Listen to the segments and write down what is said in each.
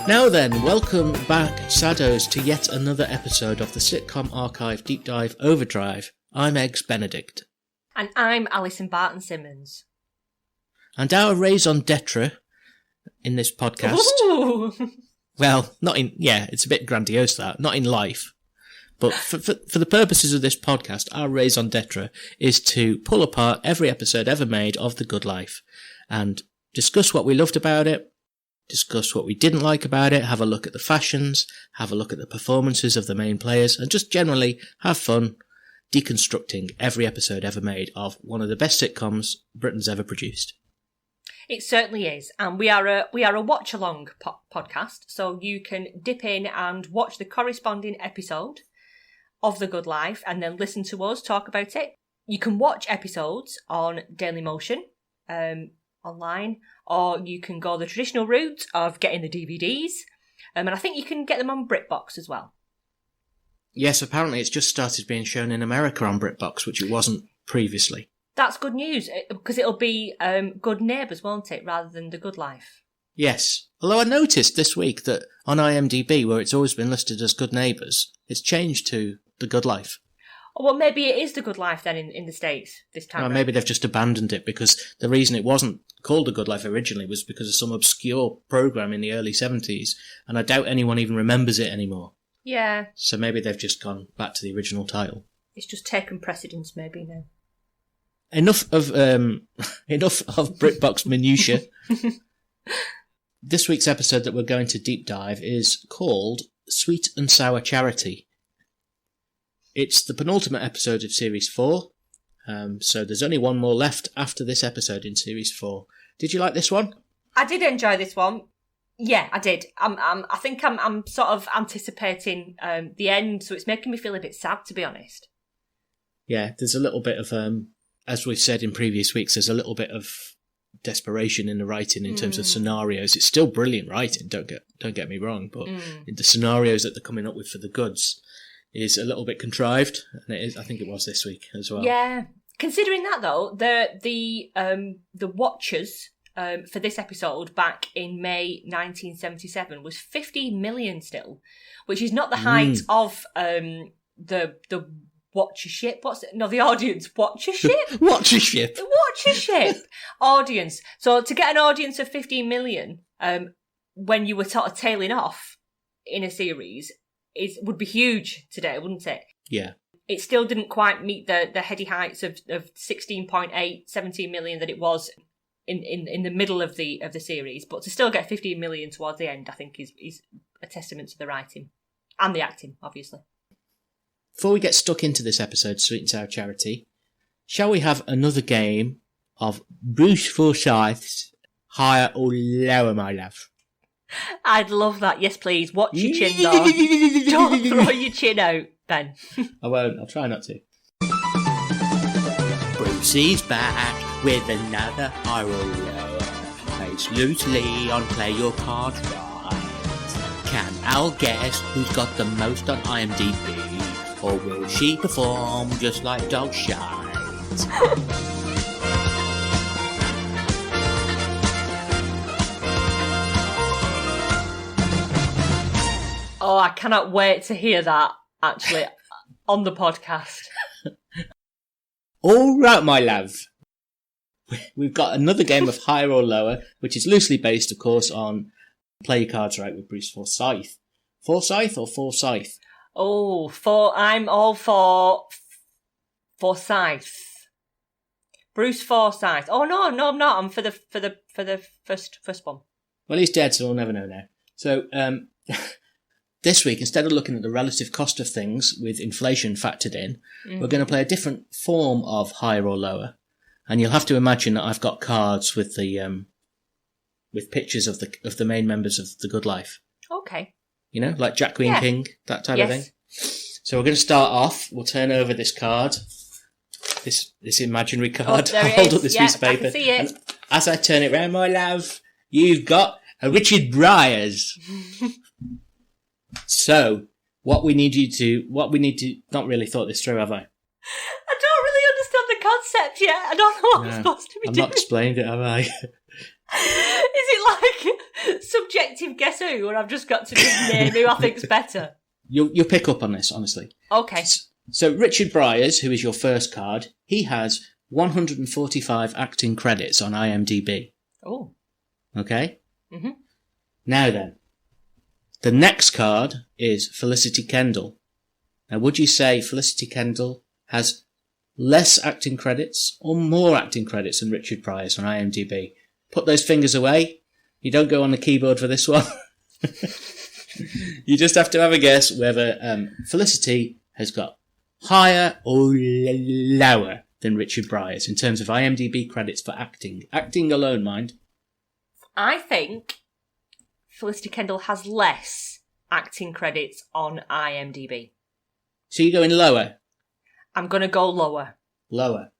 Now then, welcome back, SADDOs, to yet another episode of the Sitcom Archive Deep Dive Overdrive. I'm Eggs Benedict. And I'm Alison Barton-Simmons. And our raison d'etre in this podcast... Ooh. Well, it's a bit grandiose that, not in life. But for the purposes of this podcast, our raison d'etre is to pull apart every episode ever made of The Good Life and discuss what we loved about it, discuss what we didn't like about it, have a look at the fashions, have a look at the performances of the main players, and just generally have fun deconstructing every episode ever made of one of the best sitcoms Britain's ever produced. It certainly is, and we are a watch-along podcast, so you can dip in and watch the corresponding episode of The Good Life and then listen to us talk about it. You can watch episodes on Dailymotion online, or you can go the traditional route of getting the DVDs, and I think you can get them on BritBox as well. Yes, apparently it's just started being shown in America on BritBox, which it wasn't previously. That's good news, because it'll be Good Neighbours, won't it, rather than The Good Life? Yes. Although I noticed this week that on IMDb, where it's always been listed as Good Neighbours, it's changed to The Good Life. Oh, well, maybe it is The Good Life then in the States this time. Or maybe they've just abandoned it, because the reason it wasn't called The Good Life originally was because of some obscure programme in the early 70s, and I doubt anyone even remembers it anymore. Yeah. So maybe they've just gone back to the original title. It's just taken precedence maybe now. Enough of BritBox minutiae. This week's episode that we're going to deep dive is called Sweet and Sour Charity. It's the penultimate episode of Series 4, so there's only one more left after this episode in Series 4. Did you like this one? I did enjoy this one. Yeah, I did. I think I'm sort of anticipating the end, so it's making me feel a bit sad, to be honest. Yeah, there's a little bit of, as we've said in previous weeks, there's a little bit of desperation in the writing in terms of scenarios. It's still brilliant writing, don't get me wrong, but the scenarios that they're coming up with for the goods is a little bit contrived, and it is. I think it was this week as well. Yeah, considering that though, the watchers for this episode back in May 1977 was 15 million still, which is not the height of the watchership. The audience watchership. Watchership. The watchership audience. So to get an audience of 15 million, when you were sort of tailing off in a series, would be huge today, wouldn't it? Yeah. It still didn't quite meet the heady heights of 16.8, 17 million that it was in the middle of the series, but to still get 15 million towards the end, I think is a testament to the writing and the acting, obviously. Before we get stuck into this episode, Sweet and Sour Charity, shall we have another game of Bruce Forsyth's Higher or Lower, My Love? I'd love that. Yes, please. Watch your chin, though. Don't throw your chin out, Ben. I won't. I'll try not to. Brucey's back with another higher or lower. Based loosely on Play Your Cards Right. Can Al guess who's got the most on IMDb? Or will she perform just like dog shite? Oh, I cannot wait to hear that, actually, on the podcast. All right, my love. We've got another game of Higher or Lower, which is loosely based, of course, on Play Your Cards Right with Bruce Forsyth. Forsyth or Forsyth? Oh, I'm all for Forsyth. Bruce Forsyth. Oh no, I'm not. I'm for the first one. Well, he's dead, so we'll never know now. So, this week, instead of looking at the relative cost of things with inflation factored in, we're going to play a different form of Higher or Lower. And you'll have to imagine that I've got cards with the with pictures of the main members of The Good Life. Okay. You know, like Jack, Queen, King, that type of thing. So we're going to start off. We'll turn over this card, this imaginary card. Oh, I'll hold up this piece of paper. I can see it. And as I turn it round, my love, you've got a Richard Briers. So, what we need to, not really thought this through, have I? I don't really understand the concept yet. I don't know what I'm supposed to be doing. I've not explained it, have I? Is it like subjective guess who, and I've just got to just name who I think's better. You'll pick up on this, honestly. Okay. So Richard Briers, who is your first card, he has 145 acting credits on IMDb. Oh. Okay? Mm-hmm. Now then, the next card is Felicity Kendall. Now, would you say Felicity Kendall has less acting credits or more acting credits than Richard Briers on IMDb? Put those fingers away. You don't go on the keyboard for this one. You just have to have a guess whether Felicity has got higher or lower than Richard Briers in terms of IMDb credits for acting. Acting alone, mind. I think Felicity Kendall has less acting credits on IMDb. So you're going lower? I'm going to go lower. Lower.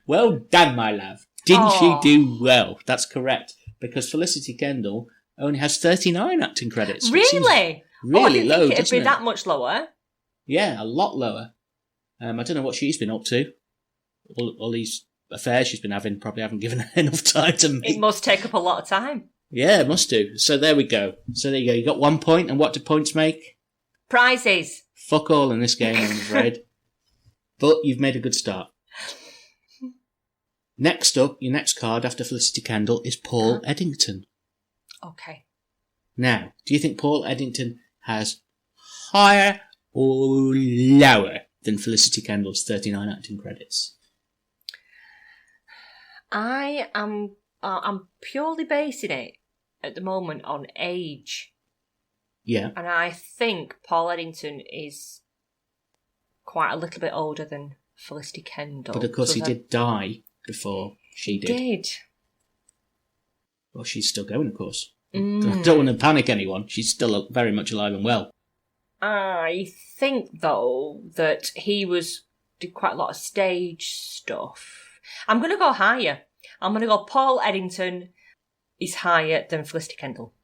Well done, my love. Didn't she do well? That's correct. Because Felicity Kendall only has 39 acting credits. Really? Really I didn't low, think it'd doesn't be it? that much lower. Yeah, a lot lower. I don't know what she's been up to. All these affairs she's been having probably haven't given her enough time to make. It must take up a lot of time. Yeah, it must do. So there we go. So there you go. You got 1 point, and what do points make? Prizes. Fuck all in this game, I'm afraid. But you've made a good start. Next up, your next card after Felicity Kendall is Paul Eddington. Okay. Now, do you think Paul Eddington has higher or lower than Felicity Kendall's 39 acting credits? I'm purely basing it at the moment on age. Yeah. And I think Paul Eddington is quite a little bit older than Felicity Kendall. But of course he did die before she did. Did. Well, she's still going, of course. Don't want to panic anyone. She's still very much alive and well. I think, though, that he did quite a lot of stage stuff. I'm going to go higher. I'm going to go Paul Eddington is higher than Felicity Kendall.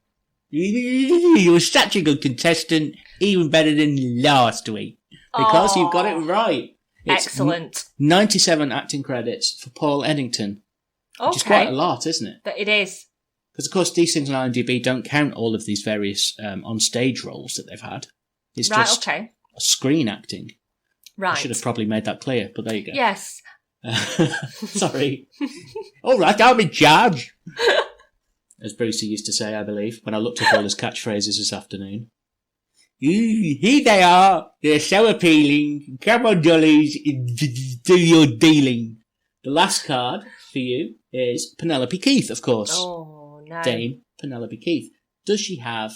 You were such a good contestant, even better than last week. Because you've got it right. It's excellent. 97 acting credits for Paul Eddington. Which is quite a lot, isn't it? It is. Because, of course, these things on IMDb don't count all of these various on-stage roles that they've had. It's just screen acting. Right. I should have probably made that clear, but there you go. Yes. Sorry. All right, I'm in charge. As Brucey used to say, I believe, when I looked up all his catchphrases this afternoon. Here they are. They're so appealing. Come on, dollies, do your dealing. The last card for you is Penelope Keith, of course. Oh, no. Dame Penelope Keith. Does she have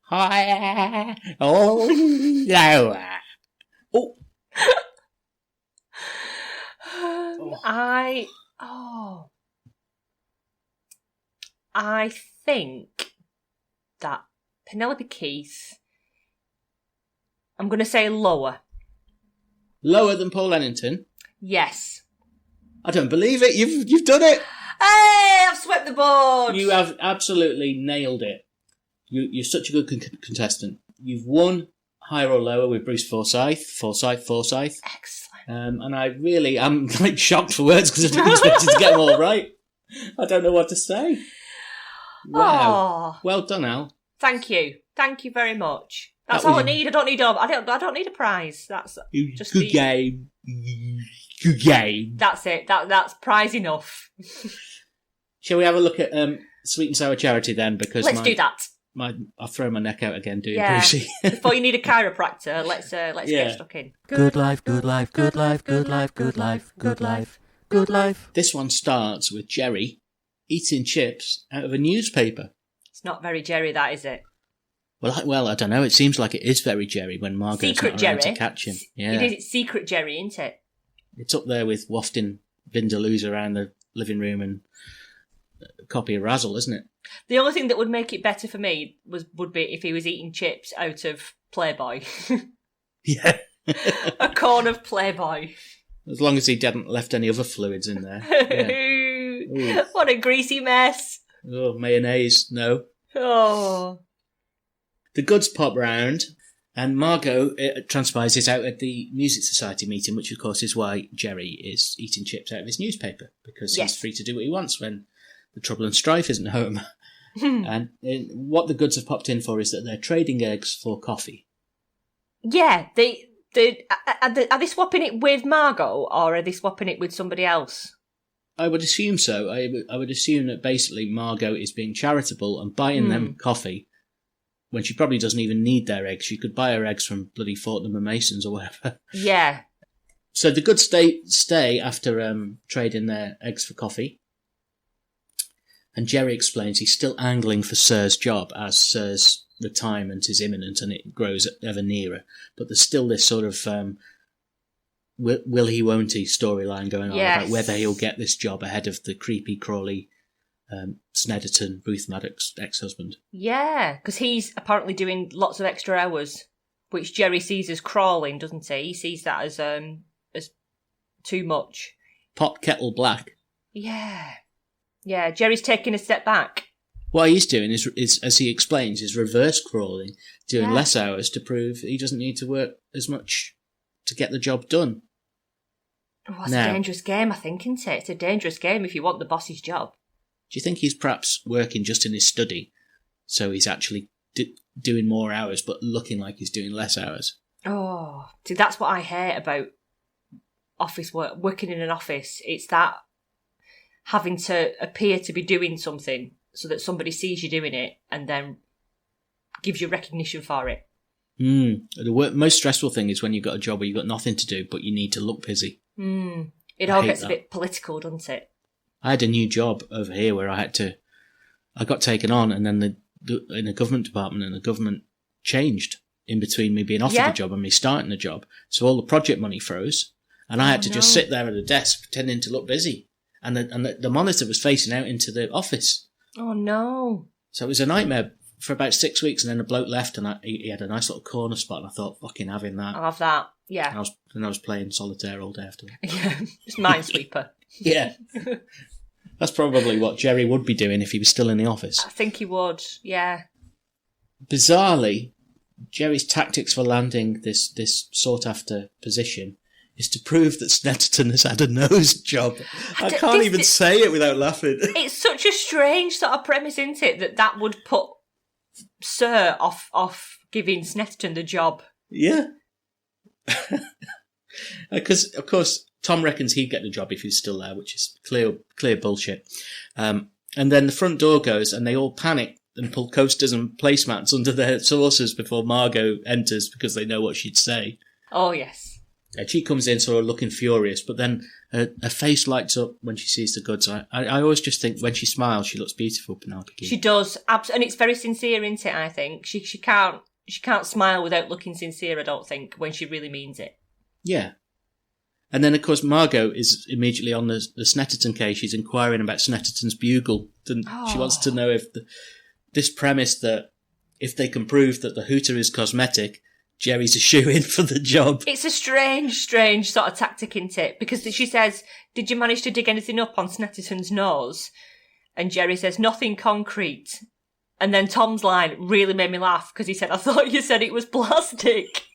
higher or lower? Oh. I think that Penelope Keith, I'm going to say lower. Lower than Paul Eddington? Yes. I don't believe it. You've done it. Hey, I've swept the board. You have absolutely nailed it. You're such a good contestant. You've won higher or lower with Bruce Forsyth. Excellent. And I really am like shocked for words because I didn't expect you to get them all right. I don't know what to say. Wow. Oh. Well done, Al. Thank you. Thank you very much. That's all I need. I don't need a prize. That's just good game. Good game. That's it. That's prize enough. Shall we have a look at Sweet and Sour Charity then? Because let's do that. I'll throw my neck out again, do you, Brucey? Before you need a chiropractor, let's get stuck in. Good life, good life, good life, good life, good life, good life, good life. This one starts with Jerry eating chips out of a newspaper. It's not very Jerry, that is it? Well, I don't know. It seems like it is very Jerry when Margot's not around to catch him. Yeah. It's secret Jerry, isn't it? It's up there with wafting Vindaloos around the living room and a copy of Razzle, isn't it? The only thing that would make it better for me would be if he was eating chips out of Playboy. Yeah. A corn of Playboy. As long as he hadn't left any other fluids in there. Yeah. What a greasy mess. Oh, mayonnaise, no. Oh. The goods pop round, And Margot, it transpires, is out at the Music Society meeting, which of course is why Jerry is eating chips out of his newspaper, because he's free to do what he wants when the trouble and strife isn't home. And what the goods have popped in for is that they're trading eggs for coffee. Yeah, are they swapping it with Margot, or are they swapping it with somebody else? I would assume so. I would assume that basically Margot is being charitable and buying them coffee when she probably doesn't even need their eggs. She could buy her eggs from bloody Fortnum and Masons or whatever. Yeah. So the goods stay after trading their eggs for coffee. And Jerry explains he's still angling for Sir's job, as Sir's retirement is imminent and it grows ever nearer. But there's still this sort of will he, won't he storyline going on about whether he'll get this job ahead of the creepy, crawly Snedderton, Ruth Maddox ex-husband. Yeah, because he's apparently doing lots of extra hours, which Jerry sees as crawling, doesn't he? He sees that as too much. Pot kettle black. Yeah. Yeah, Jerry's taking a step back. What he's doing is, as he explains, is reverse crawling, doing less hours to prove he doesn't need to work as much to get the job done. Oh, it's a dangerous game, I think, isn't it? It's a dangerous game if you want the boss's job. Do you think he's perhaps working just in his study, so he's actually doing more hours but looking like he's doing less hours? Oh, see, that's what I hate about office work, working in an office. It's that having to appear to be doing something so that somebody sees you doing it and then gives you recognition for it. The most stressful thing is when you've got a job where you've got nothing to do, but you need to look busy. It all gets a bit political, doesn't it? I had a new job over here where I got taken on, and then in a government department, and the government changed in between me being offered the job and me starting the job. So all the project money froze, and I had to just sit there at a desk pretending to look busy. And the monitor was facing out into the office. Oh, no. So it was a nightmare for about 6 weeks, and then the bloke left, and he had a nice little corner spot, and I thought, fucking having that. I'll have that, yeah. And I was playing solitaire all day after that. Yeah, just Minesweeper. Yeah. That's probably what Jerry would be doing if he was still in the office. I think he would, yeah. Bizarrely, Jerry's tactics for landing this sought-after position is to prove that Snetterton has had a nose job. I can't even say it without laughing. It's such a strange sort of premise, isn't it, that would put Sir off giving Snetterton the job. Yeah. Because, of course, Tom reckons he'd get the job if he's still there, which is clear bullshit. And then the front door goes, and they all panic and pull coasters and placemats under their saucers before Margot enters because they know what she'd say. Oh, yes. And she comes in sort of looking furious, but then her face lights up when she sees the goods. I always just think when she smiles, she looks beautiful, Penelope Keane. She does, and it's very sincere, isn't it, I think? She can't smile without looking sincere, I don't think, when she really means it. Yeah. And then, of course, Margot is immediately on the Snetterton case. She's inquiring about Snetterton's bugle. And she wants to know if this premise that if they can prove that the hooter is cosmetic, Jerry's a shoe-in for the job. It's a strange sort of tactic, isn't it? Because she says, did you manage to dig anything up on Snetterton's nose? And Jerry says, nothing concrete. And then Tom's line really made me laugh because he said, I thought you said it was plastic.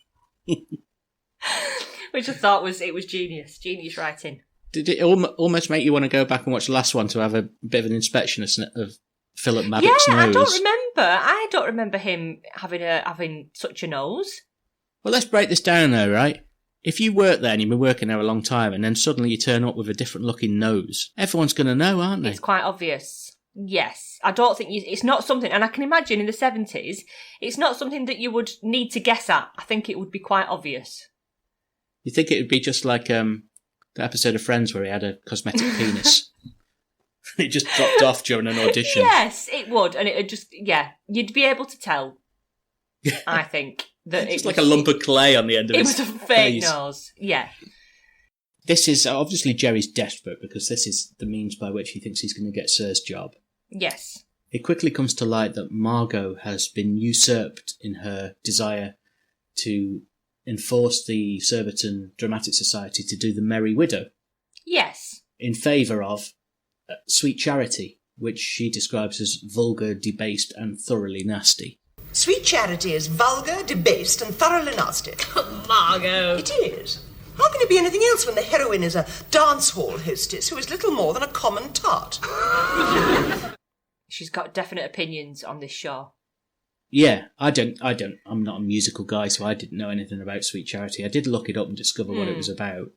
Which I thought was genius writing. Did it almost make you want to go back and watch the last one to have a bit of an inspection of Philip Maddox's nose? Yeah, I don't remember him having such a nose. Well, let's break this down though, right? If you work there and you've been working there a long time and then suddenly you turn up with a different looking nose, everyone's going to know, aren't they? It's quite obvious. Yes. I don't think it's not something, and I can imagine in the 70s, it's not something that you would need to guess at. I think it would be quite obvious. You think it would be just like the episode of Friends where he had a cosmetic penis? It just dropped off during an audition. Yes, it would. And it would just, you'd be able to tell, I think. That it's like a lump of clay on the end of his face. It was a fake nose, yeah. This is, obviously Jerry's desperate because this is the means by which he thinks he's going to get Sir's job. Yes. It quickly comes to light that Margot has been usurped in her desire to enforce the Surbiton Dramatic Society to do the Merry Widow. Yes. In favour of Sweet Charity, which she describes as vulgar, debased and thoroughly nasty. Sweet Charity is vulgar, debased, and thoroughly nasty. Margot. It is. How can it be anything else when the heroine is a dance hall hostess who is little more than a common tart? She's got definite opinions on this show. Yeah, I'm not a musical guy, so I didn't know anything about Sweet Charity. I did look it up and discover what it was about.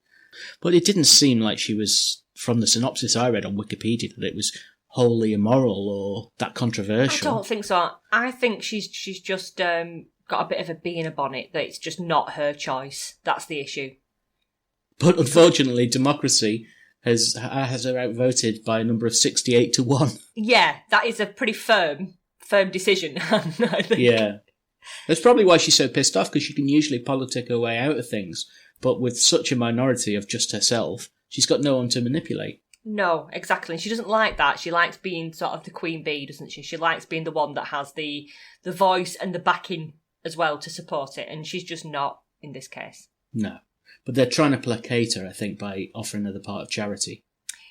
But it didn't seem like she was, from the synopsis I read on Wikipedia, that it was wholly immoral or that controversial. I don't think so. I think she's just got a bit of a bee in a bonnet, that it's just not her choice. That's the issue. But unfortunately, democracy has her outvoted by a number of 68-1. Yeah, that is a pretty firm decision, I think. Yeah. That's probably why she's so pissed off, because she can usually politic her way out of things. But with such a minority of just herself, she's got no one to manipulate. No, exactly. And she doesn't like that. She likes being sort of the queen bee, doesn't she? She likes being the one that has the voice and the backing as well to support it. And she's just not in this case. No. But they're trying to placate her, I think, by offering her the part of Charity.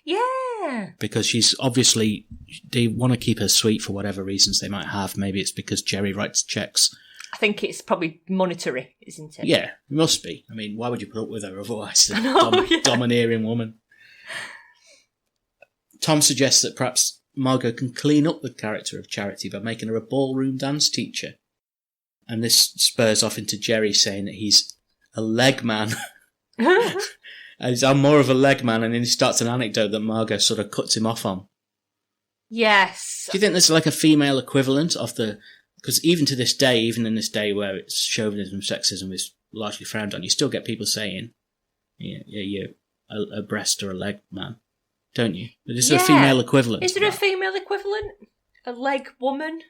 Yeah. Because she's obviously, they want to keep her sweet for whatever reasons they might have. Maybe it's because Jerry writes checks. I think it's probably monetary, isn't it? Yeah, it must be. I mean, why would you put up with her otherwise? A domineering woman. Tom suggests that perhaps Margot can clean up the character of Charity by making her a ballroom dance teacher. And this spurs off into Jerry saying that he's a leg man. I'm more of a leg man, and then he starts an anecdote that Margot sort of cuts him off on. Yes. Do you think there's like a female equivalent of the... Because even to this day, even in this day where it's chauvinism, sexism is largely frowned on, you still get people saying, you're a breast or a leg man, don't you? Is there a female equivalent? Is there a female equivalent? A leg woman?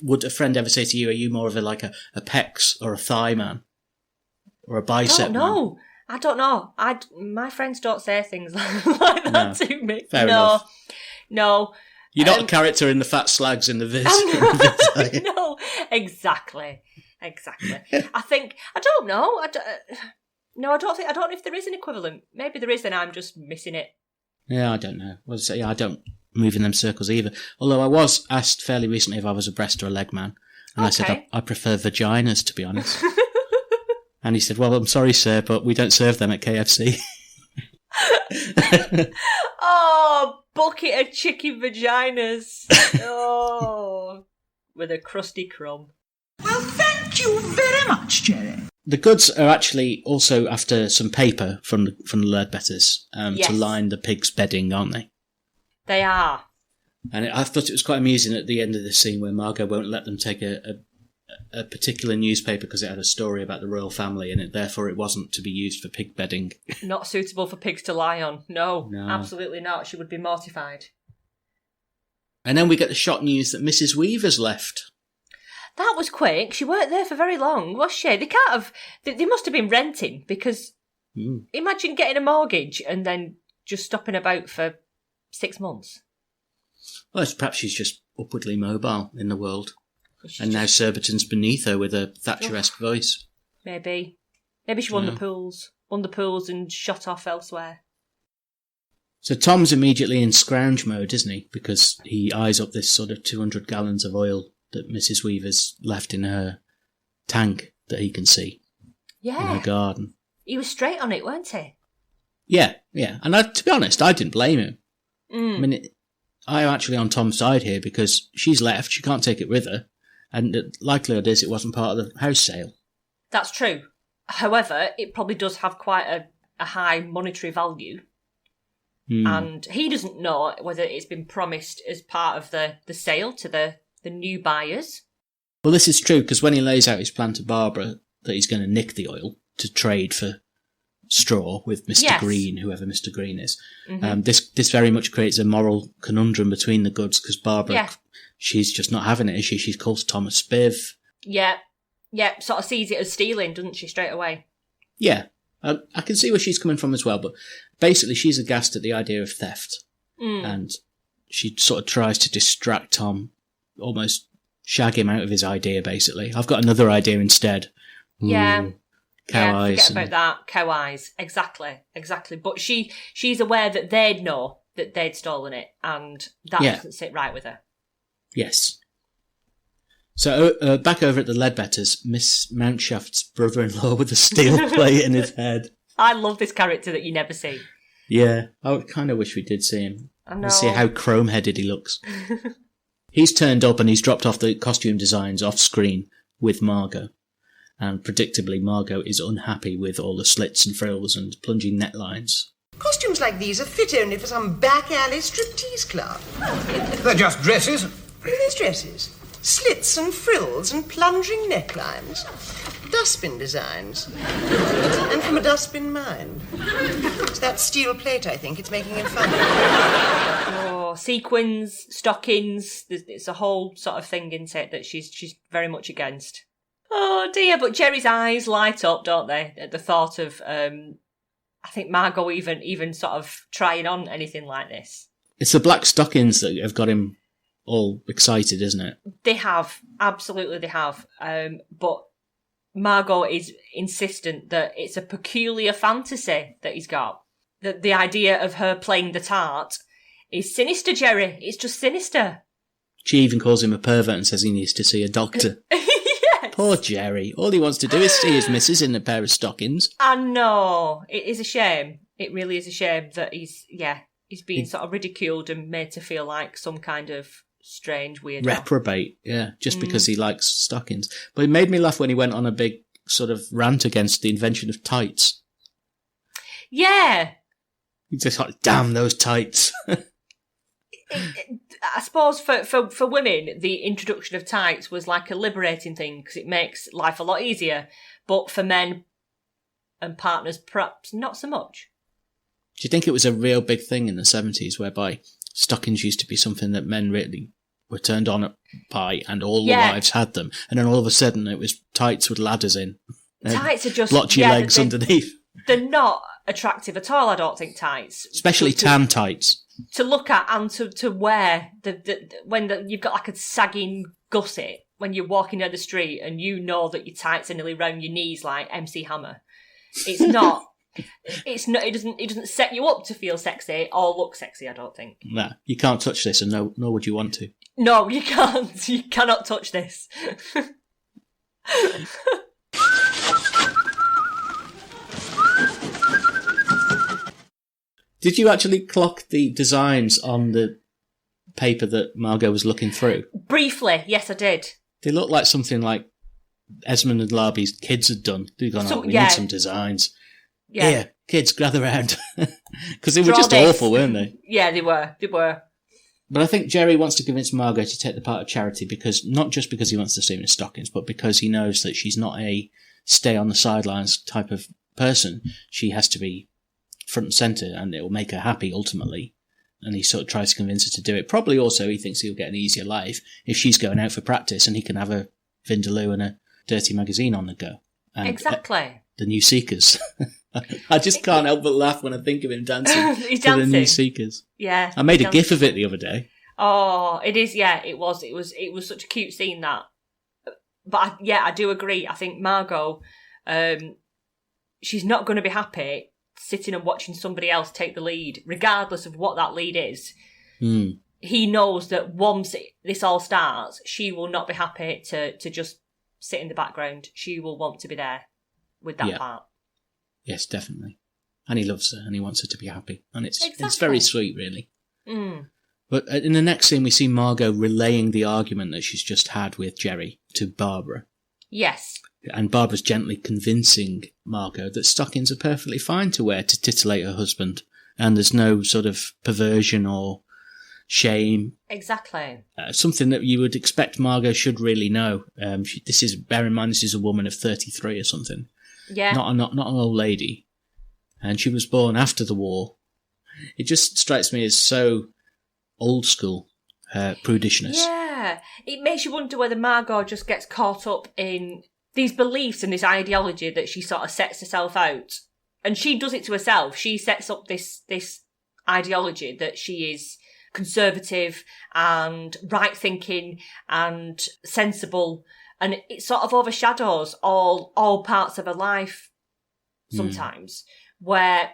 Would a friend ever say to you, are you more of a pecs or a thigh man? Or a bicep man? I don't know. My friends don't say things like that to me. Fair enough. No. You're not a character in the Fat Slags in the Viz. No, exactly. I don't know. I don't know if there is an equivalent. Maybe there is, and I'm just missing it. Yeah, I don't know. I don't move in them circles either. Although I was asked fairly recently if I was a breast or a leg man, and I said I prefer vaginas, to be honest. And he said, well, I'm sorry, sir, but we don't serve them at KFC. Oh, bucket of chicken vaginas. Oh, with a crusty crumb. Well, thank you very much, Jerry. The goods are actually also after some paper from the Ledbetters yes. to line the pigs' bedding, aren't they? They are. And I thought it was quite amusing at the end of the scene where Margot won't let them take a particular newspaper because it had a story about the royal family and therefore it wasn't to be used for pig bedding. Not suitable for pigs to lie on. No, absolutely not. She would be mortified. And then we get the shock news that Mrs. Weaver's left. That was quick. She weren't there for very long, was she? They can't have... They must have been renting because imagine getting a mortgage and then just stopping about for 6 months. Well, perhaps she's just upwardly mobile in the world. And now Surbiton's beneath her with a Thatcher-esque voice. Maybe she won the pools. Won the pools and shot off elsewhere. So Tom's immediately in scrounge mode, isn't he? Because he eyes up this sort of 200 gallons of oil that Mrs. Weaver's left in her tank that he can see. Yeah. In her garden. He was straight on it, weren't he? Yeah. And to be honest, I didn't blame him. I mean, I'm actually on Tom's side here because she's left, she can't take it with her. And the likelihood is it wasn't part of the house sale. That's true. However, it probably does have quite a high monetary value. And he doesn't know whether it's been promised as part of the sale to the new buyers. Well, this is true, because when he lays out his plan to Barbara that he's going to nick the oil to trade for straw with Mr. Green, whoever Mr. Green is, this very much creates a moral conundrum between the goods, because Barbara... She's just not having it, is she? She calls Tom a spiv. Yeah, sort of sees it as stealing, doesn't she, straight away? Yeah, I can see where she's coming from as well, but basically she's aghast at the idea of theft. And she sort of tries to distract Tom, almost shag him out of his idea, basically. I've got another idea instead. Yeah. Cow eyes. Forget about that. Cow eyes. Exactly. But she's aware that they'd know that they'd stolen it, and that doesn't sit right with her. Yes. So back over at the Ledbetters, Miss Mountshafts' brother-in-law with a steel plate in his head. I love this character that you never see. Yeah, I kind of wish we did see him. I know. See how chrome-headed he looks. He's turned up and he's dropped off the costume designs off-screen with Margot. And predictably, Margot is unhappy with all the slits and frills and plunging necklines. Costumes like these are fit only for some back-alley striptease club. They're just dresses. These dresses. Slits and frills and plunging necklines. Dustbin designs. And from a dustbin mind. It's that steel plate, I think. It's making him funny. Oh, sequins, stockings. It's a whole sort of thing, isn't it, that she's very much against. Oh, dear. But Jerry's eyes light up, don't they, at the thought of, I think, Margot even sort of trying on anything like this. It's the black stockings that have got him all excited, isn't it? They have. Absolutely they have. But Margot is insistent that it's a peculiar fantasy that he's got. That the idea of her playing the tart is sinister, Jerry. It's just sinister. She even calls him a pervert and says he needs to see a doctor. Yes. Poor Jerry. All he wants to do is see his missus in a pair of stockings. I know. It is a shame. It really is a shame that he's being sort of ridiculed and made to feel like some kind of strange weirdo. Reprobate, yeah, just because he likes stockings. But it made me laugh when he went on a big sort of rant against the invention of tights. Yeah. He's just like, damn those tights. I suppose for women, the introduction of tights was like a liberating thing because it makes life a lot easier. But for men and partners, perhaps not so much. Do you think it was a real big thing in the 70s whereby stockings used to be something that men really were turned on by and all the wives had them, and then all of a sudden it was tights with ladders in? Tights are just... blotchy legs underneath. They're not attractive at all, I don't think, tights. Especially tan tights. To look at and to wear when you've got like a sagging gusset when you're walking down the street and you know that your tights are nearly round your knees like MC Hammer. It's not... It doesn't set you up to feel sexy or look sexy, I don't think. No, you can't touch this, and nor would you want to. No, you can't. You cannot touch this. Did you actually clock the designs on the paper that Margot was looking through? Briefly, yes, I did. They look like something like Esmond and Larby's kids had done. They've gone, we need some designs. Yeah. Here, kids, gather round. Because they were just awful, weren't they? Yeah, they were. But I think Jerry wants to convince Margot to take the part of Charity because, not just because he wants to see her in stockings, but because he knows that she's not a stay on the sidelines type of person. She has to be front and centre and it will make her happy ultimately. And he sort of tries to convince her to do it. Probably also he thinks he'll get an easier life if she's going out for practice and he can have a Vindaloo and a dirty magazine on the go. And, exactly. The New Seekers. I just can't help but laugh when I think of him dancing He's to dancing. the New Seekers. Yeah. I made a gif of it the other day. Oh, it is. Yeah, it was. It was such a cute scene that. But I do agree. I think Margot, she's not going to be happy sitting and watching somebody else take the lead, regardless of what that lead is. Mm. He knows that once this all starts, she will not be happy to just sit in the background. She will want to be there with that part. Yes, definitely. And he loves her and he wants her to be happy. And it's very sweet, really. Mm. But in the next scene, we see Margot relaying the argument that she's just had with Jerry to Barbara. Yes. And Barbara's gently convincing Margot that stockings are perfectly fine to wear to titillate her husband. And there's no sort of perversion or shame. Exactly. Something that you would expect Margot should really know. Bear in mind, this is a woman of 33 or something. Yeah. Not an old lady. And she was born after the war. It just strikes me as so old school, prudishness. Yeah. It makes you wonder whether Margot just gets caught up in these beliefs and this ideology that she sort of sets herself out. And she does it to herself. She sets up this ideology that she is conservative and right-thinking and sensible. And it sort of overshadows all parts of her life sometimes, where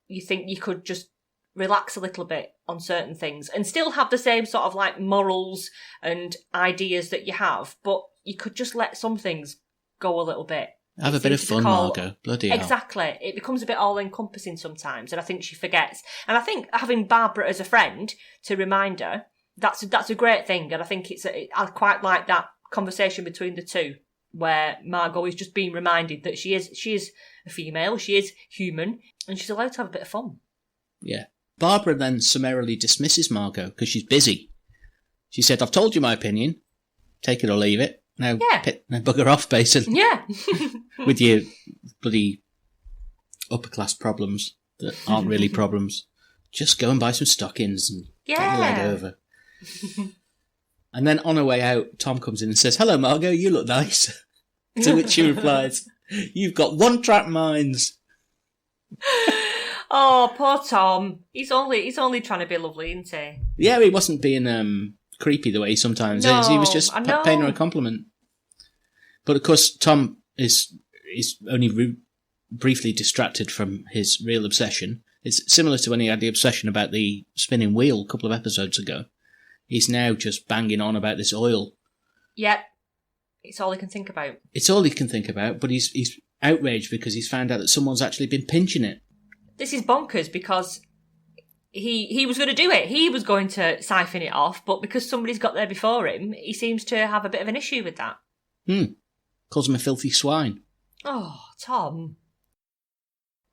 you think you could just relax a little bit on certain things and still have the same sort of like morals and ideas that you have, but you could just let some things go a little bit. Have a bit of fun, Margot. Bloody hell. Exactly. It becomes a bit all-encompassing sometimes, and I think she forgets. And I think having Barbara as a friend to remind her, that's a great thing, and I think I quite like that conversation between the two, where Margot is just being reminded that she is a female, she is human, and she's allowed to have a bit of fun. Yeah. Barbara then summarily dismisses Margot because she's busy. She said, I've told you my opinion. Take it or leave it. Now, now bugger off, basically. Yeah. With your bloody upper-class problems that aren't really problems. Just go and buy some stockings and get your leg over. And then on her way out, Tom comes in and says, hello, Margot, you look nice. To which she replies, you've got one-track minds. Oh, poor Tom. He's only trying to be lovely, isn't he? Yeah, he wasn't being creepy the way he sometimes is. He was just paying her a compliment. But of course, Tom is only briefly distracted from his real obsession. It's similar to when he had the obsession about the spinning wheel a couple of episodes ago. He's now just banging on about this oil. Yep. It's all he can think about. It's all he can think about, but he's outraged because he's found out that someone's actually been pinching it. This is bonkers because he was going to do it. He was going to siphon it off, but because somebody's got there before him, he seems to have a bit of an issue with that. Calls him a filthy swine. Oh, Tom.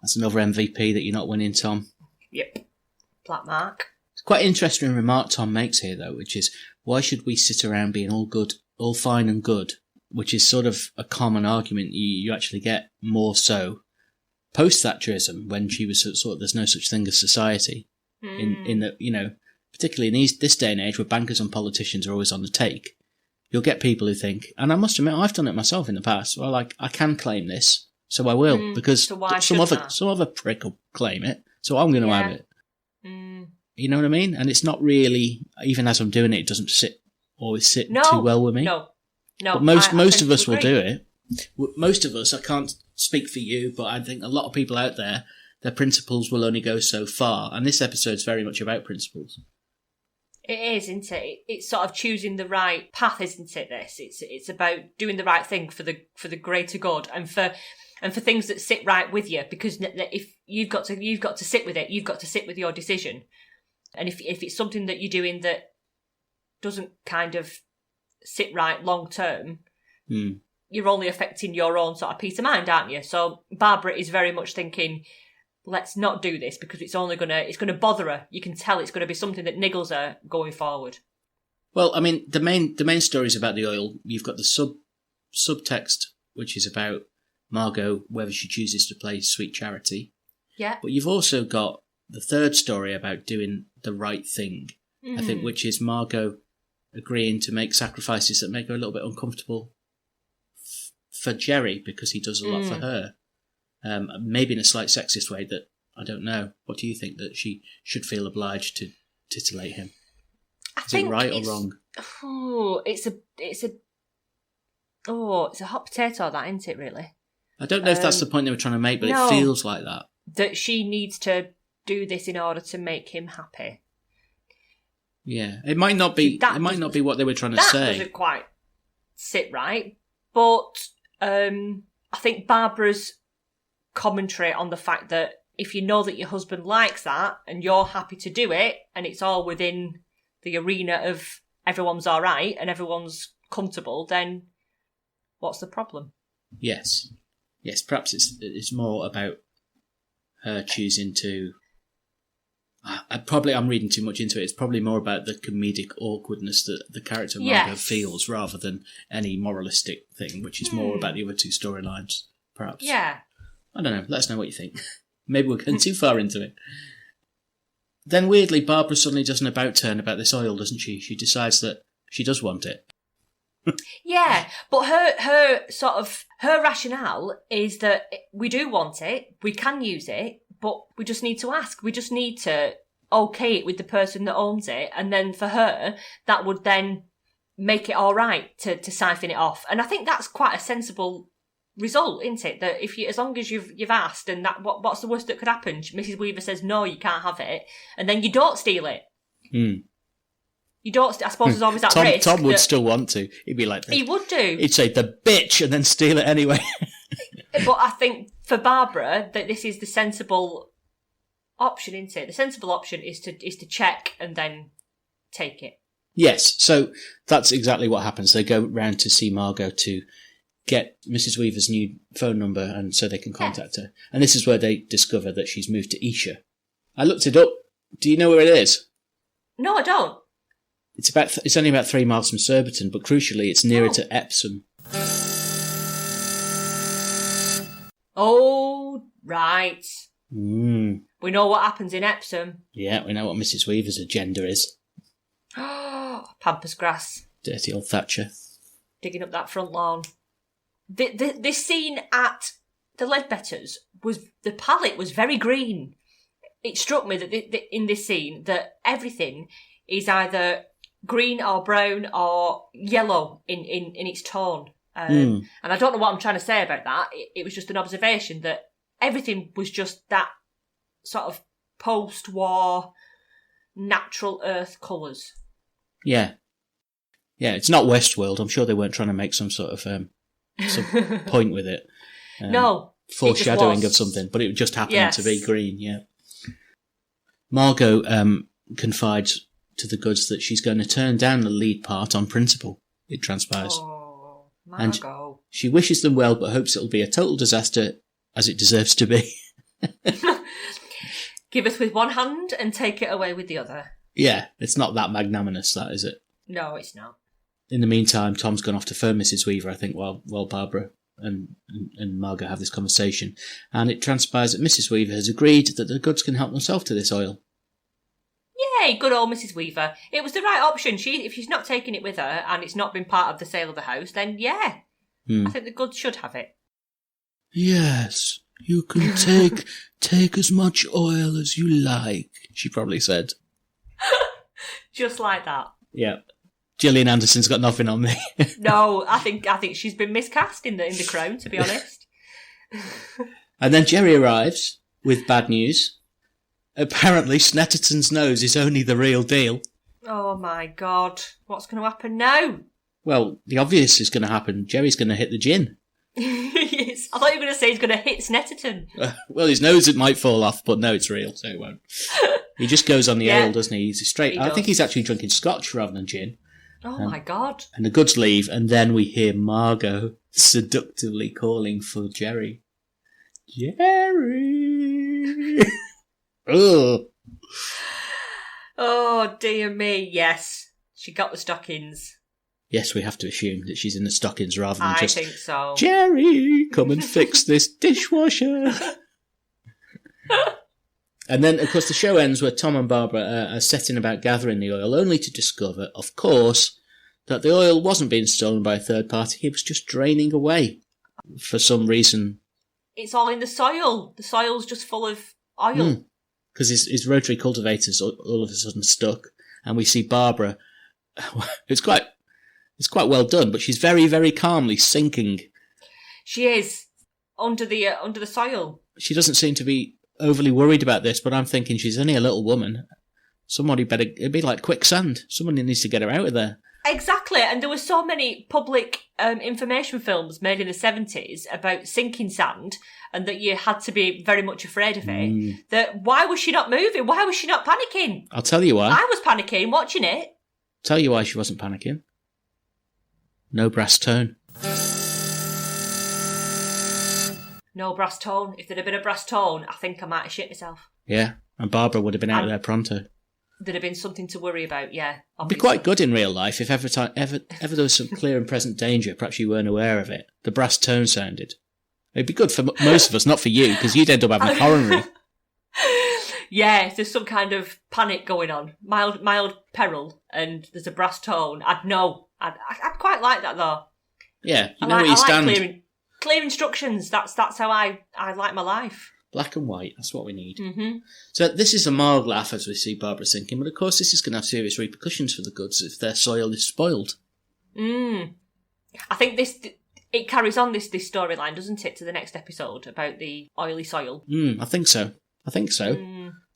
That's another MVP that you're not winning, Tom. Yep. Black mark. It's quite an interesting remark Tom makes here, though, which is, why should we sit around being all good, all fine and good? Which is sort of a common argument you actually get more so post-Thatcherism, when she was sort of, there's no such thing as society. In that, you know, particularly in this day and age where bankers and politicians are always on the take, you'll get people who think, and I must admit, I've done it myself in the past, well, like, I can claim this, so I will, because some other prick will claim it, so I'm going to have it. You know what I mean? And it's not really, even as I'm doing it, it doesn't always sit too well with me. No. But most of us will do it. Most of us, I can't speak for you, but I think a lot of people out there, their principles will only go so far. And this episode's very much about principles. It is, isn't it? It's sort of choosing the right path, isn't it? It's about doing the right thing for the greater good, and for things that sit right with you. Because if you've got to sit with it, you've got to sit with your decision. And if it's something that you're doing that doesn't kind of sit right long term, you're only affecting your own sort of peace of mind, aren't you? So Barbara is very much thinking, let's not do this because it's gonna bother her. You can tell it's gonna be something that niggles her going forward. Well, I mean, the main story is about the oil. You've got the subtext, which is about Margot, whether she chooses to play Sweet Charity. Yeah. But you've also got the third story about doing the right thing, I think, which is Margot agreeing to make sacrifices that make her a little bit uncomfortable for Jerry because he does a lot for her. Maybe in a slight sexist way that, I don't know. What do you think? That she should feel obliged to titillate him? Is it right or wrong? Oh, it's a hot potato, that, isn't it, really? I don't know if that's the point they were trying to make, but it feels like that. That she needs to do this in order to make him happy. Yeah, it might not be. It might not be what they were trying to say. That doesn't quite sit right. But I think Barbara's commentary on the fact that if you know that your husband likes that and you're happy to do it, and it's all within the arena of everyone's all right and everyone's comfortable, then what's the problem? Yes. Perhaps it's more about her choosing to. I'm reading too much into it. It's probably more about the comedic awkwardness that the character Margot feels rather than any moralistic thing, which is more about the other two storylines, perhaps. Yeah. I don't know. Let us know what you think. Maybe we're getting too far into it. Then weirdly, Barbara suddenly does an about turn about this oil, doesn't she? She decides that she does want it. Yeah, but her rationale is that we do want it, we can use it, but we just need to ask. We just need to okay it with the person that owns it, and then for her, that would then make it all right to siphon it off. And I think that's quite a sensible result, isn't it? That if you, as long as you've asked, and that what's the worst that could happen? Mrs. Weaver says no, you can't have it, and then you don't steal it. You you don't. I suppose there's always that Tom risk. would that still want to. He'd be like, he would do. He'd say, He would do. He'd say, the bitch, and then steal it anyway. But I think for Barbara, that this is the sensible option, isn't it? The sensible option is to check and then take it. Yes, so that's exactly what happens. They go round to see Margot to get Mrs. Weaver's new phone number, and so they can contact her. And this is where they discover that she's moved to Esher. I looked it up. Do you know where it is? No, I don't. It's only about 3 miles from Surbiton, but crucially, it's nearer to Epsom. Oh, right. Mm. We know what happens in Epsom. Yeah, we know what Mrs. Weaver's agenda is. Pampas grass. Dirty old Thatcher. Digging up that front lawn. This scene at the Ledbetters the palette was very green. It struck me that in this scene that everything is either green or brown or yellow in its tone. And I don't know what I'm trying to say about that. It was just an observation that everything was just that sort of post-war natural earth colours. Yeah. Yeah, it's not Westworld. I'm sure they weren't trying to make some sort of some point with it. No. Foreshadowing of something, but it just happened to be green, yeah. Margot confides to the Goods that she's going to turn down the lead part on principle, it transpires. Oh, Margot. And she wishes them well, but hopes it'll be a total disaster, as it deserves to be. Giveth with one hand and take it away with the other. Yeah, it's not that magnanimous, that, is it? No, it's not. In the meantime, Tom's gone off to phone Mrs. Weaver, I think, while Barbara and Margot have this conversation. And it transpires that Mrs. Weaver has agreed that the Goods can help themselves to this oil. Yay, good old Mrs. Weaver. It was the right option. If she's not taking it with her and it's not been part of the sale of the house, then yeah. I think the Goods should have it. Yes, you can take as much oil as you like, she probably said. Just like that. Yeah. Gillian Anderson's got nothing on me. No, I think she's been miscast in the Crown, to be honest. And then Jerry arrives with bad news. Apparently, Snetterton's nose is only the real deal. Oh my God. What's going to happen now? Well, the obvious is going to happen. Jerry's going to hit the gin. Yes. I thought you were going to say he's going to hit Snetterton. Well, his nose, it might fall off, but no, it's real, so it won't. He just goes on the ale, doesn't he? He's straight. I think he's actually drinking scotch rather than gin. Oh my God. And the Goods leave, and then we hear Margot seductively calling for Jerry. Jerry! Ugh. Oh, dear me, yes. She got the stockings. Yes, we have to assume that she's in the stockings rather than just... I think so. Jerry, come and fix this dishwasher. And then, of course, the show ends where Tom and Barbara are setting about gathering the oil, only to discover, of course, that the oil wasn't being stolen by a third party. It was just draining away for some reason. It's all in the soil. The soil's just full of oil. Because his rotary cultivator's all of a sudden stuck, and we see Barbara. It's quite well done, but she's very, very calmly sinking. She is under the soil. She doesn't seem to be overly worried about this, but I'm thinking she's only a little woman. It'd be like quicksand. Somebody needs to get her out of there. Exactly, and there were so many public information films made in the 70s about sinking sand, and that you had to be very much afraid of it. That why was she not moving? Why was she not panicking? I'll tell you why. I was panicking watching it. Tell you why she wasn't panicking. No brass tone. No brass tone. If there'd have been a brass tone, I think I might have shit myself. Yeah, and Barbara would have been out of there pronto. There'd have been something to worry about, yeah. It'd be quite good in real life if ever there was some clear and present danger, perhaps you weren't aware of it. The brass tone sounded. It'd be good for most of us, not for you, because you'd end up having a coronary. Yeah, if there's some kind of panic going on, mild peril, and there's a brass tone, I'd know. I'd quite like that, though. Yeah, you know where you stand. Clear instructions. That's how I like my life. Black and white. That's what we need. Mm-hmm. So this is a mild laugh as we see Barbara sinking, but of course this is going to have serious repercussions for the Goods if their soil is spoiled. I think it carries on this storyline, doesn't it, to the next episode about the oily soil? I think so.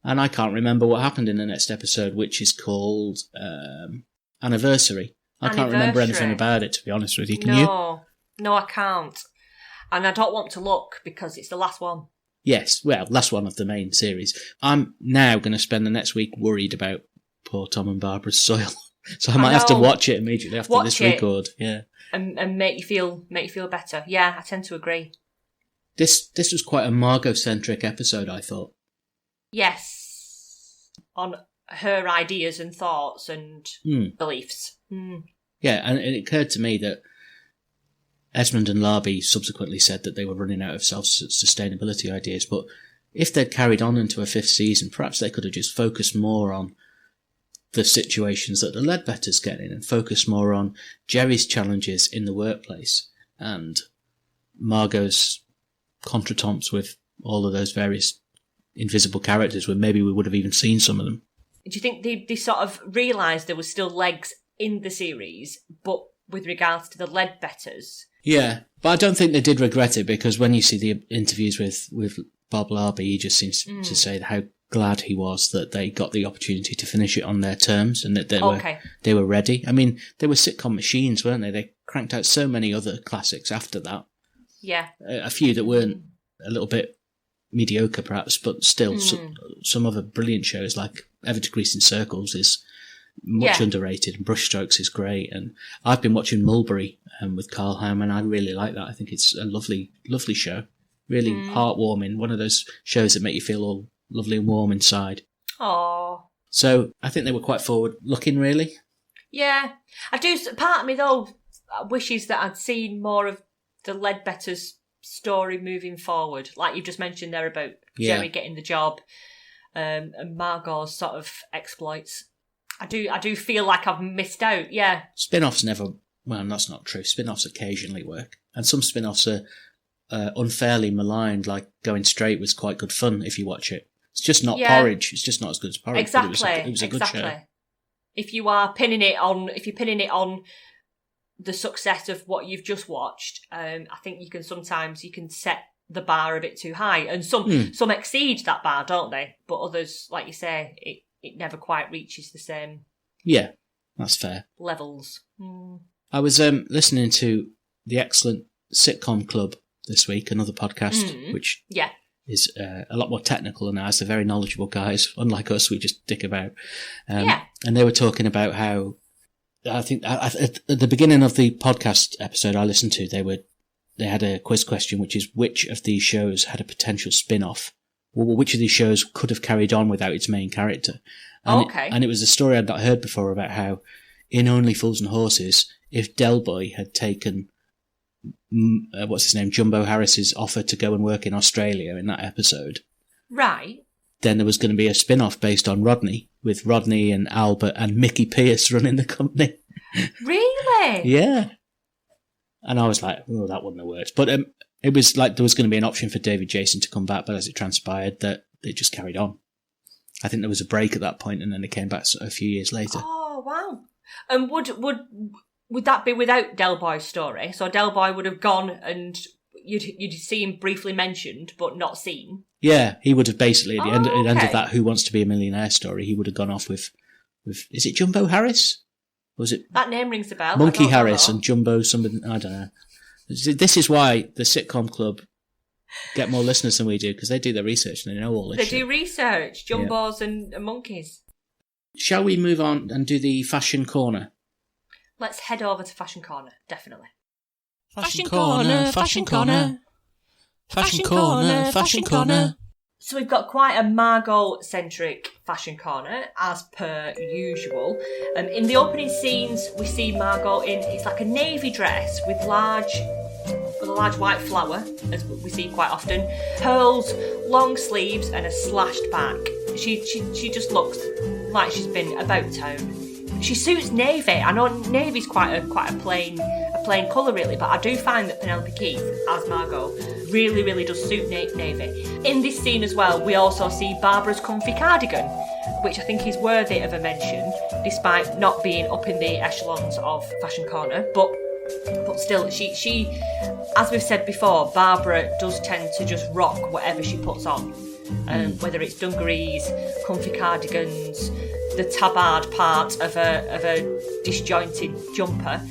And I can't remember what happened in the next episode, which is called anniversary. I can't remember anything about it, to be honest with you. Can you? No, I can't. And I don't want to look because it's the last one. Yes, well, last one of the main series. I'm now going to spend the next week worried about poor Tom and Barbara's soil. So I might have to watch it immediately after this record. Yeah. And make you feel better. Yeah, I tend to agree. This was quite a Margot-centric episode, I thought. Yes. On her ideas and thoughts and beliefs. Mm. Yeah, and it occurred to me that Esmond and Larby subsequently said that they were running out of self-sustainability ideas, but if they'd carried on into a 5th season, perhaps they could have just focused more on the situations that the Ledbetters get in and focused more on Jerry's challenges in the workplace and Margot's contretemps with all of those various invisible characters, where maybe we would have even seen some of them. Do you think they sort of realised there was still legs in the series, but with regards to the Ledbetters? Yeah, but I don't think they did regret it, because when you see the interviews with Bob Larby, he just seems to say how glad he was that they got the opportunity to finish it on their terms and that they were ready. I mean, they were sitcom machines, weren't they? They cranked out so many other classics after that. Yeah. A few that weren't a little bit mediocre, perhaps, but still some other brilliant shows like Ever Decreasing Circles is much underrated, and Brushstrokes is great. And I've been watching Mulberry with Carl Hamm, and I really like that. I think it's a lovely, lovely show. Really heartwarming. One of those shows that make you feel all lovely and warm inside. Aww. So I think they were quite forward-looking, really. Yeah. I do. Part of me, though, wishes that I'd seen more of the Ledbetters' story moving forward. Like you've just mentioned there about Jerry getting the job and Margot's sort of exploits. I do feel like I've missed out, yeah. Spin-offs never... Well, that's not true. Spin-offs occasionally work. And some spin-offs are unfairly maligned, like Going Straight was quite good fun if you watch it. It's just not Porridge. It's just not as good as Porridge. Exactly. It was a good show. If you're pinning it on the success of what you've just watched, I think you can set the bar a bit too high, and some exceed that bar, don't they? But others, like you say, it never quite reaches the same. Yeah, that's fair. Levels. I was listening to the excellent Sitcom Club this week, another podcast, which is a lot more technical than ours. They're very knowledgeable guys. Unlike us, we just dick about. And they were talking about how, I think at the beginning of the podcast episode I listened to, they had a quiz question, which is which of these shows had a potential spin-off? Well, which of these shows could have carried on without its main character? And it was a story I'd not heard before about how in Only Fools and Horses, if Del Boy had taken Jumbo Harris's offer to go and work in Australia in that episode, right? Then there was going to be a spin-off based on Rodney, with Rodney and Albert and Mickey Pearce running the company. Really? Yeah. And I was like, oh, that wouldn't have worked. But it was like there was going to be an option for David Jason to come back, but as it transpired, that they just carried on. I think there was a break at that point, and then they came back a few years later. Oh, wow. And would that be without Del Boy's story? So Del Boy would have gone and you'd see him briefly mentioned, but not seen? Yeah, he would have basically, at the end of that Who Wants to Be a Millionaire story, he would have gone off with is it Jumbo Harris? Or was it... That name rings a bell. Monkey Harris and Jumbo somebody, I don't know. This is why the Sitcom Club get more listeners than we do, because they do their research and they know all this shit. They do research, Jumbos and monkeys. Shall we move on and do the Fashion Corner? Let's head over to Fashion Corner, definitely. Fashion Corner, Fashion Corner. Fashion Corner, Fashion Corner. So we've got quite a Margot-centric Fashion Corner, as per usual. In the opening scenes, we see Margot it's like a navy dress with a large white flower, as we see quite often, pearls, long sleeves, and a slashed back. She just looks like she's been about town. She suits navy. I know navy's quite a plain colour really, but I do find that Penelope Keith as Margot really, really does suit navy. In this scene as well, we also see Barbara's comfy cardigan, which I think is worthy of a mention, despite not being up in the echelons of Fashion Corner. But still, she, as we've said before, Barbara does tend to just rock whatever she puts on. whether it's dungarees, comfy cardigans, the tabard part of a disjointed jumper.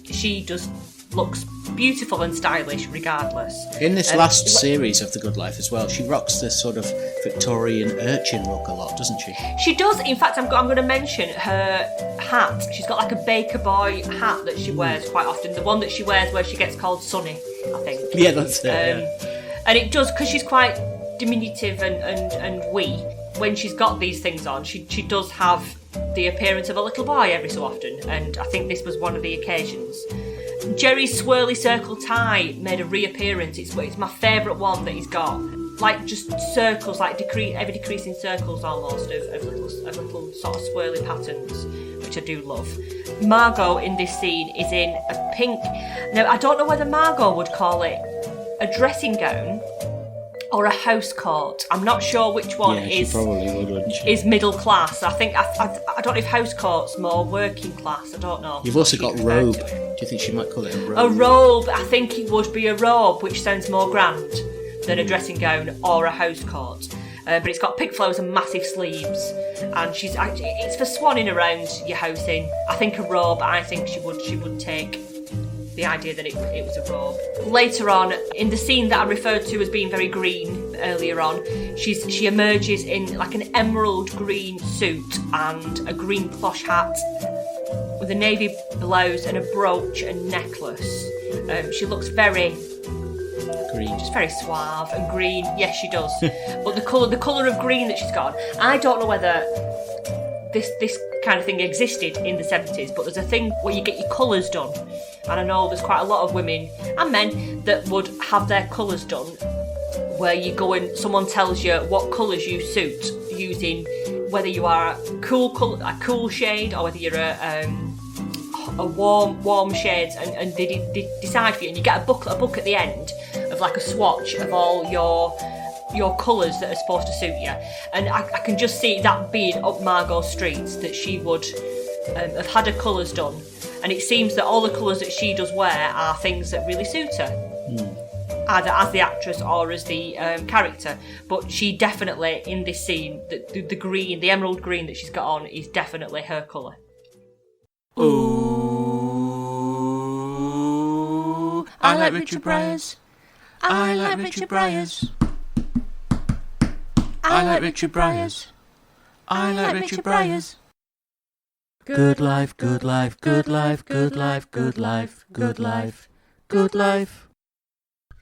She just looks beautiful and stylish regardless. In this last series of The Good Life as well, she rocks this sort of Victorian urchin look a lot, doesn't she? She does. In fact, I'm going to mention her hat. She's got like a baker boy hat that she wears quite often. The one that she wears where she gets called Sunny, I think. Yeah, that's it. And it does, because she's quite diminutive and wee. When she's got these things on, she does have the appearance of a little boy every so often. And I think this was one of the occasions. Jerry's swirly circle tie made a reappearance. It's my favourite one that he's got. Like just circles, like ever decreasing circles almost of little sort of swirly patterns, which I do love. Margot in this scene is in a pink. Now I don't know whether Margot would call it a dressing gown or a house coat. I'm not sure which one is. She probably would, wouldn't she? Is middle class. I think I don't know if house coat's more working class. I don't know. You've also got robe. Do you think she might call it a robe? A robe. I think it would be a robe, which sounds more grand than a dressing gown or a house coat. But it's got pink flowers and massive sleeves, and it's for swanning around your house in. I think a robe. I think she would take the idea that it was a robe. Later on, in the scene that I referred to as being very green earlier on, she emerges in like an emerald green suit and a green plush hat with a navy blouse and a brooch and necklace. She looks very green, just very suave and green. Yes, she does. But the colour of green that she's got, I don't know whether this kind of thing existed in the 70s, but there's a thing where you get your colours done. And I know there's quite a lot of women and men that would have their colours done, where you go and someone tells you what colours you suit, using whether you are a cool shade or whether you're a warm shades, and they decide for you, and you get a book at the end of like a swatch of all your colours that are supposed to suit you. And I can just see that being up Margot's streets, that she would have had her colours done. And it seems that all the colours that she does wear are things that really suit her, either as the actress or as the character. But she definitely, in this scene, the green, the emerald green that she's got on is definitely her colour. Ooh, I like Richard Bryars. I like Richard Bryars. I like Richard Bryars. I like Richard Bryars. Good life, good life, good life, good life, good life, good life, good life.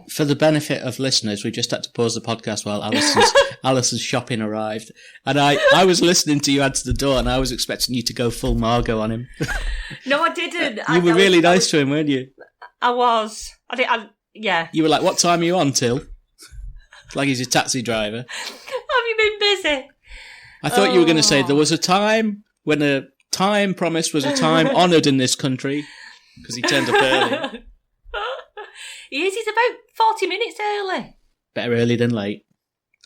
For the benefit of listeners, we just had to pause the podcast while Alison's shopping arrived. And I was listening to you answer the door, and I was expecting you to go full Margot on him. No, I didn't. You were really nice to him, weren't you? I was. Yeah. You were like, what time are you on till? Like he's a taxi driver. Have you been busy? I thought you were going to say there was a time when a time promised was a time honoured in this country, because he turned up early. He's about 40 minutes early. Better early than late.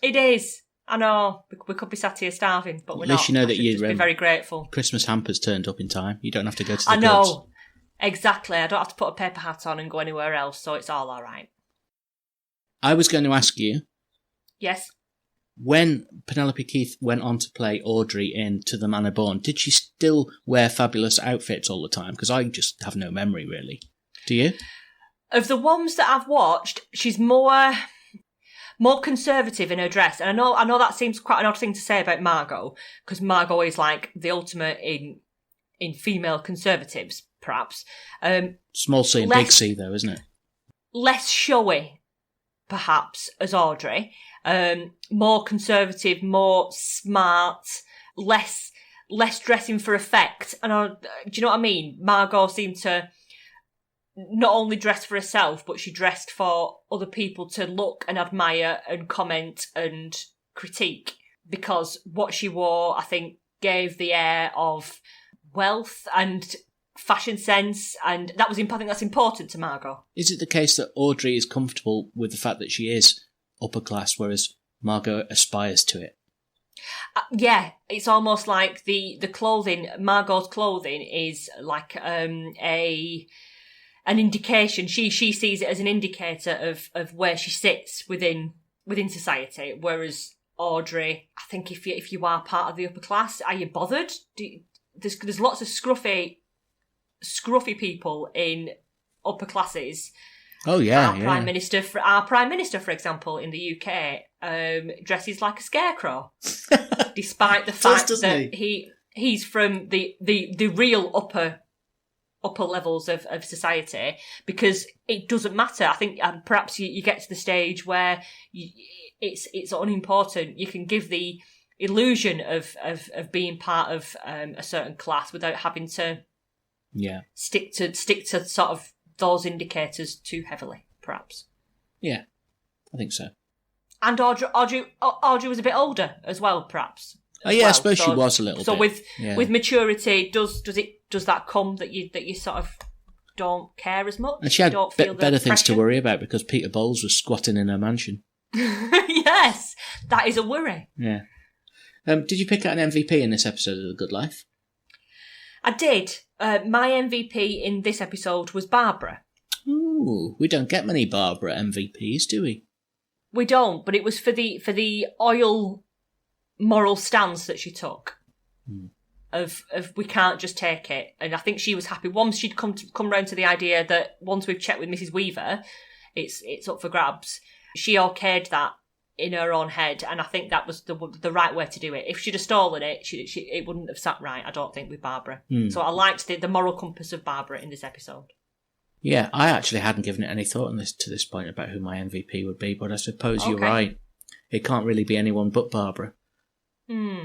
It is. I know. We could be sat here starving, but we're not. At least you know that you'd be very grateful. Christmas hampers turned up in time. You don't have to go to the I know. goods. Exactly. I don't have to put a paper hat on and go anywhere else, so it's all right. I was going to ask you. Yes? When Penelope Keith went on to play Audrey in To the Manor Born, did she still wear fabulous outfits all the time? Because I just have no memory, really. Do you? Of the ones that I've watched, she's more conservative in her dress. And I know that seems quite an odd thing to say about Margot, because Margot is like the ultimate in female conservatives, perhaps. Small C and big C, though, isn't it? Less showy, perhaps, as Audrey. More conservative, more smart, less dressing for effect. And do you know what I mean? Margot seemed to not only dress for herself, but she dressed for other people to look and admire and comment and critique, because what she wore, I think, gave the air of wealth and fashion sense, and I think that's important to Margot. Is it the case that Audrey is comfortable with the fact that she is upper class, whereas Margot aspires to it? Yeah, it's almost like the clothing, Margot's clothing is like an indication. She sees it as an indicator of where she sits within society, whereas Audrey, I think if you are part of the upper class, are you bothered? There's lots of scruffy people in upper classes. Oh yeah, our prime minister, for example, in the UK, dresses like a scarecrow, despite the fact that he's from the real upper levels of society, because it doesn't matter. I think perhaps you get to the stage where it's unimportant. You can give the illusion of being part of a certain class without having to stick to sort of those indicators too heavily, perhaps. Yeah, I think so. And Audrey was a bit older as well, perhaps. Oh yeah, I suppose she was a little bit. So with maturity, does that come that you sort of don't care as much? And she had don't feel better things pressure? to worry about, because Peter Bowles was squatting in her mansion. Yes, that is a worry. Yeah. Did you pick out an MVP in this episode of The Good Life? I did. My MVP in this episode was Barbara. Ooh, we don't get many Barbara MVPs, do we? We don't, but it was for the oil moral stance that she took. Of we can't just take it. And I think she was happy once she'd come round to the idea that once we've checked with Mrs. Weaver, it's up for grabs. She okayed that in her own head, and I think that was the right way to do it. If she'd have stolen it, it wouldn't have sat right, I don't think, with Barbara. So I liked the moral compass of Barbara in this episode. Yeah, I actually hadn't given it any thought to this point about who my MVP would be, but I suppose you're right. It can't really be anyone but Barbara.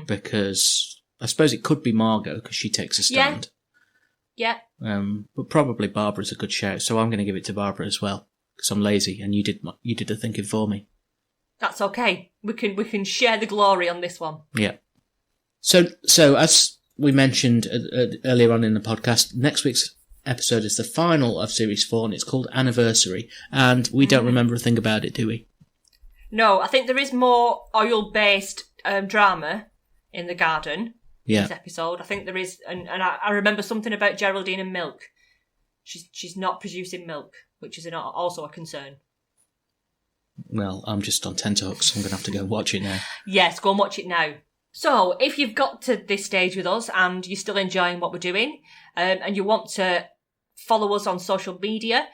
Because I suppose it could be Margot, because she takes a stand. Yeah. But probably Barbara's a good shout, so I'm going to give it to Barbara as well, because I'm lazy and you did the thinking for me. That's okay. We can share the glory on this one. Yeah. So as we mentioned earlier on in the podcast, next week's episode is the final of Series 4, and it's called Anniversary, and we don't remember a thing about it, do we? No, I think there is more oil-based drama in the garden in this episode. I think there is, and I remember something about Geraldine and milk. She's not producing milk, which is also a concern. Well, I'm just on tenterhooks, so I'm going to have to go and watch it now. Yes, go and watch it now. So, if you've got to this stage with us and you're still enjoying what we're doing, and you want to follow us on social media,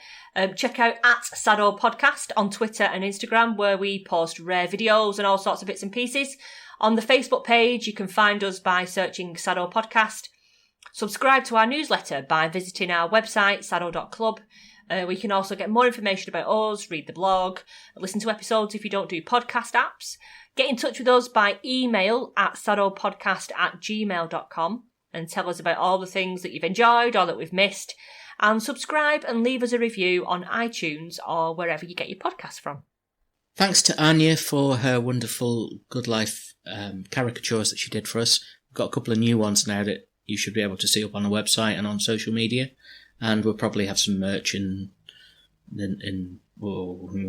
check out @SADDO Podcast on Twitter and Instagram, where we post rare videos and all sorts of bits and pieces. On the Facebook page, you can find us by searching SADDO Podcast. Subscribe to our newsletter by visiting our website, saddo.club. We can also get more information about us, read the blog, listen to episodes if you don't do podcast apps. Get in touch with us by email at saddopodcast@gmail.com and tell us about all the things that you've enjoyed or that we've missed. And subscribe and leave us a review on iTunes or wherever you get your podcasts from. Thanks to Anya for her wonderful Good Life caricatures that she did for us. We've got a couple of new ones now that you should be able to see up on the website and on social media. And we'll probably have some merch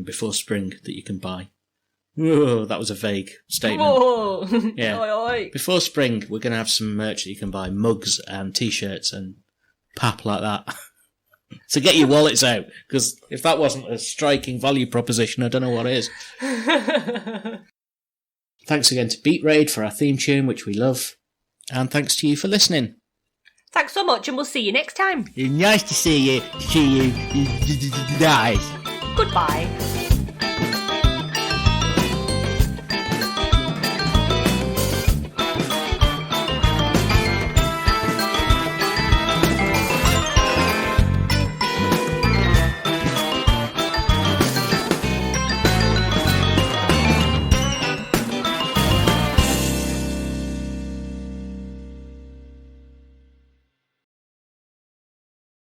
before spring that you can buy. Whoa, that was a vague statement. Whoa. Yeah. Oi, oi. Before spring, we're going to have some merch that you can buy, mugs and T-shirts and pap like that. So get your wallets out, because if that wasn't a striking value proposition, I don't know what is. Thanks again to Beat Raid for our theme tune, which we love. And thanks to you for listening. Thanks so much, and we'll see you next time. Nice to see you. See you guys. Goodbye.